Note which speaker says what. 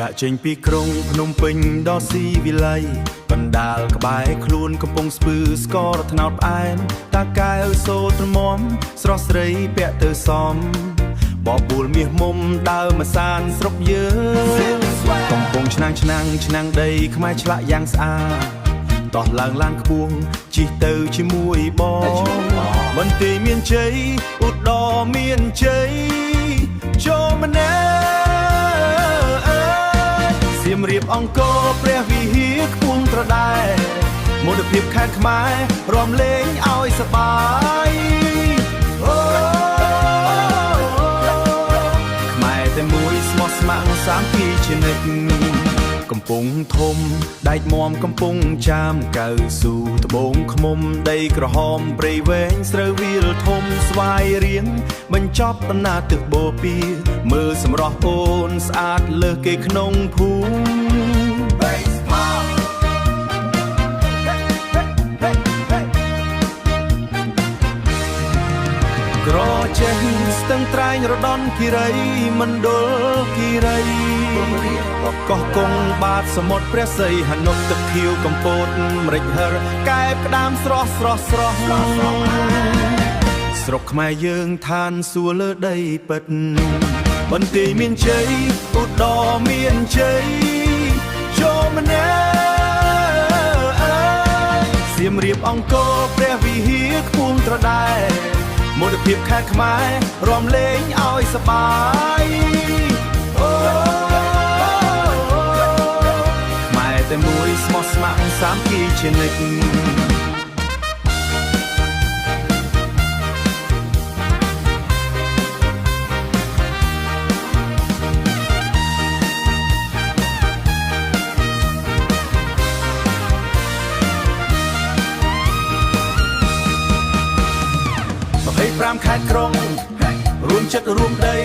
Speaker 1: ដាក់ចេញពីក្រុងភ្នំពេញដល់ស៊ីវិល័យបណ្ដាលក្បែរខ្លួនកំពុងស្ពឺស្ករថ្នោតផ្អែមតាកែវសូត្រមមស្រស់ស្រីពាក់ទៅសមបបួលមាសមុំដើរមកសានស្រុកយើងកំពុងឆ្នាំងដីខ្មែរឆ្លាក់យ៉ាងស្អាតតោះឡើងឡានខ្ពស់ជិះទៅជាមួយបងបន្ទាយមានជ័យឧត្តរមានជ័យចូលម្នាក់សៀមរាបអង្គរព្រះវិហារខ្ពង់ត្រដែតមន្តភាពខេត្តខ្មែររំលេងឲ្យសប្បាយខ្មែរតែមួយស្មោះស្ម័គ្រសាមគ្គីជានិច្ចកំពុងធំដែកមាំកំពុងចាមកៅស៊ូត្បូងឃ្មុំដីក្រហមព្រៃវែងស្រូវវាលធំស្វាយរៀងបញ្ចប់ដំណើរទឹកបូព៌ាមើលសម្រស់អូនស្អាតលើសគេក្នុងភូមិក្រចេះស្ទឹងត្រែងរដន់គិរីមណ្ឌលគិរីកោះកុងបាតសមុទ្រព្រះសីហនុទឹកខៀវកំពតម្រេចហិរកែបក្តាមស្រស់ស្រុកខ្មែរយើងឋានសួគ៌លើដីពិតបន្ទាយមានជ័យឧត្តរមានជ័យចូលម្នាក់សៀមរាបអង្គរព្រះវិហារខ្ពង់ត្រដែតមន្តភាពខេត្តខ្មែររំលេងឲ្យសប្បាយខ្មែរតែមួយស្មោះស្ម័គ្រសាមគ្គីជានិច្ច5 ខេត្តក្រុងរួមចិត្តរួមដី